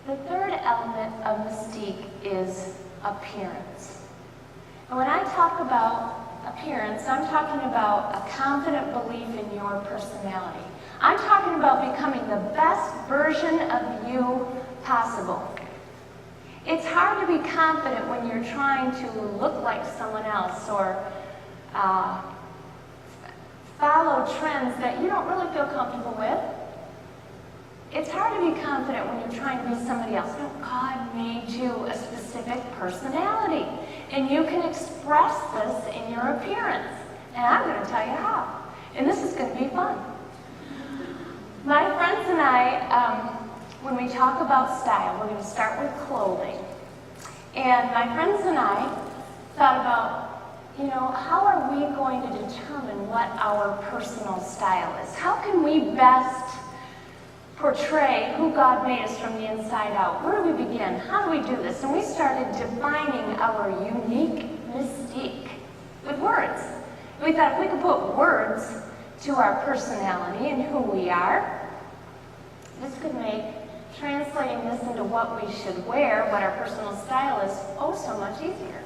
The third element of mystique is appearance. And when I talk about appearance, I'm talking about a confident belief in your personality. I'm talking about becoming the best version of you possible. It's hard to be confident when you're trying to look like someone else or follow trends that you don't really feel comfortable with. It's hard to be confident when you're trying to be somebody else. No, God made you a specific personality, and you can express this in your appearance. And I'm going to tell you how. And this is going to be fun. My friends and I, when we talk about style, we're going to start with clothing. And my friends and I thought about, how are we going to determine what our personal style is? How can we best portray who God made us from the inside out? Where do we begin? How do we do this? And we started defining our unique mystique with words. We thought if we could put words to our personality and who we are, this could make translating this into what we should wear, what our personal style is, so much easier.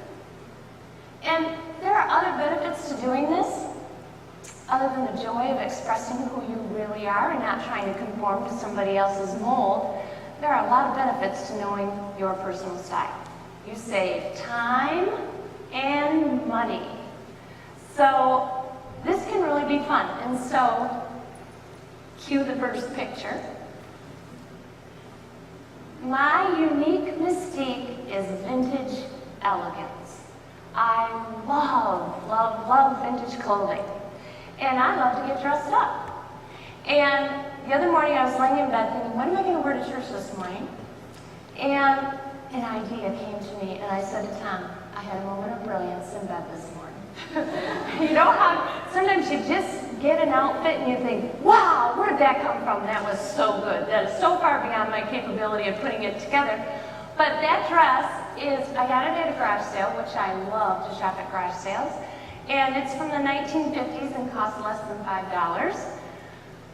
And there are other benefits to doing this, other than the joy of expressing who you really are and not trying to conform to somebody else's mold. There are a lot of benefits to knowing your personal style. You save time and money. So this can really be fun. And so, cue the first picture. My unique mystique is vintage elegance. I love vintage clothing. And I love to get dressed up. And the other morning I was laying in bed thinking, what am I going to wear to church this morning? And an idea came to me, and I said to Tom, I had a moment of brilliance in bed this morning. You know how sometimes you just get an outfit and you think, wow, where did that come from? That was so good. That is so far beyond my capability of putting it together. But that dress I got it at a garage sale, which I love to shop at garage sales. And it's from the 1950s and costs less than $5.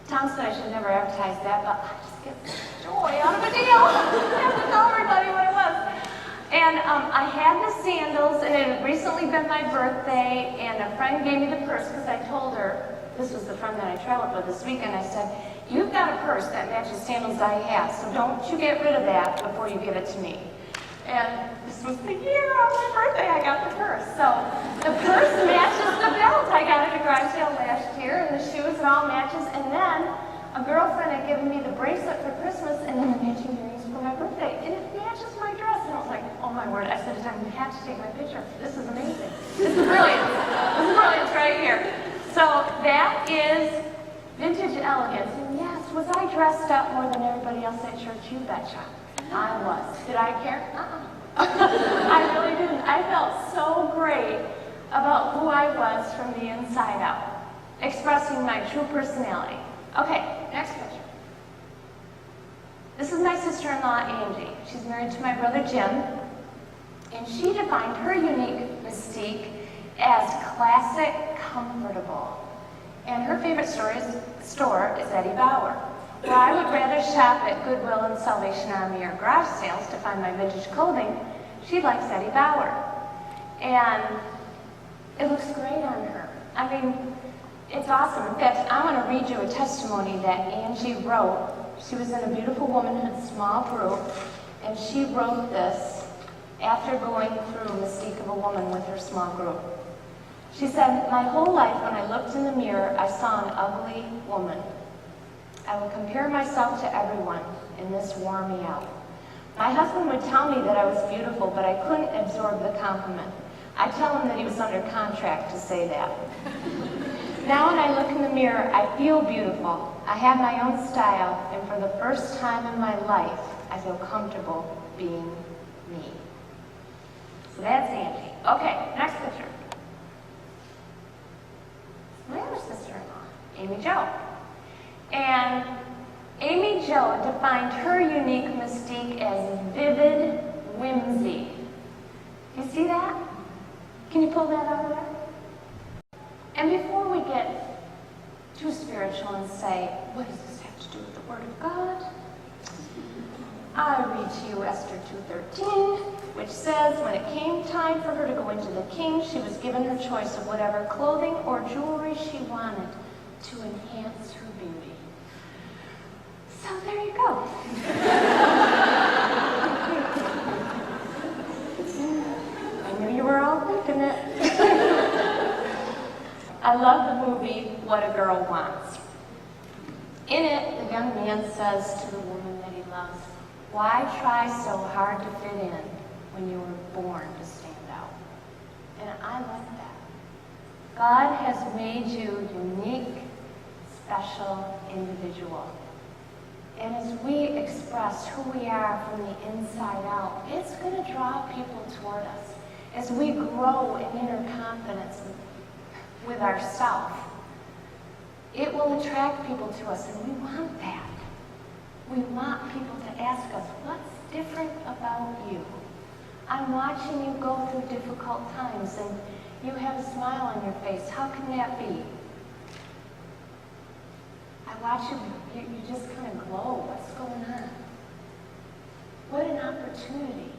Tom said I should never advertise that, but I just get joy out of a deal. I have to tell everybody what it was. And I had the sandals, and it had recently been my birthday, and a friend gave me the purse because I told her, this was the friend that I traveled with this weekend, I said, you've got a purse that matches sandals I have, so don't you get rid of that before you give it to me. And this was the year on my birthday I got the purse. So the purse matches the belt I got at a garage sale last year, and the shoes, it all matches. And then a girlfriend had given me the bracelet for Christmas and then the matching earrings for my birthday. And it matches my dress. And I was like, oh my word. I said to Tom, you have to take my picture. This is amazing. This is brilliant. This is brilliant right here. So that is vintage elegance. And yes, was I dressed up more than everybody else at church? You betcha. I was. Did I care? I really didn't. I felt so great about who I was from the inside out, expressing my true personality. Okay, next picture. This is my sister-in-law, Angie. She's married to my brother, Jim, and she defined her unique mystique as classic, comfortable. And her favorite store is Eddie Bauer. Where I would rather shop at Goodwill and Salvation Army or garage sales to find my vintage clothing, she likes Eddie Bauer. And it looks great on her. I mean, it's awesome. In fact, I want to read you a testimony that Angie wrote. She was in a Beautiful Womanhood small group, and she wrote this after going through Mystique of a Woman with her small group. She said, my whole life when I looked in the mirror, I saw an ugly woman. I would compare myself to everyone, and this wore me out. My husband would tell me that I was beautiful, but I couldn't absorb the compliment. I'd tell him that he was under contract to say that. Now when I look in the mirror, I feel beautiful. I have my own style, and for the first time in my life, I feel comfortable being me. So that's Angie. Okay, next picture. My other sister-in-law, Amy Jo. And Amy Jo defined her unique mystique as vivid whimsy. You see that? Can you pull that out of there? And before we get too spiritual and say, what does this have to do with the Word of God? I read to you Esther 2:13, which says, when it came time for her to go into the king, she was given her choice of whatever clothing or jewelry she wanted to enhance her beauty. So there you go. I knew you were all thinking it. I love the movie, What a Girl Wants. In it, the young man says to the woman that he loves, "Why try so hard to fit in when you were born to stand out?" And I like that. God has made you unique, special, individual. And as we express who we are from the inside out, it's going to draw people toward us. As we grow in inner confidence with ourselves, it will attract people to us, and we want that. We want people to ask us, what's different about you? I'm watching you go through difficult times, and you have a smile on your face. How can that be? I watch you just kind of glow. What's going on? What an opportunity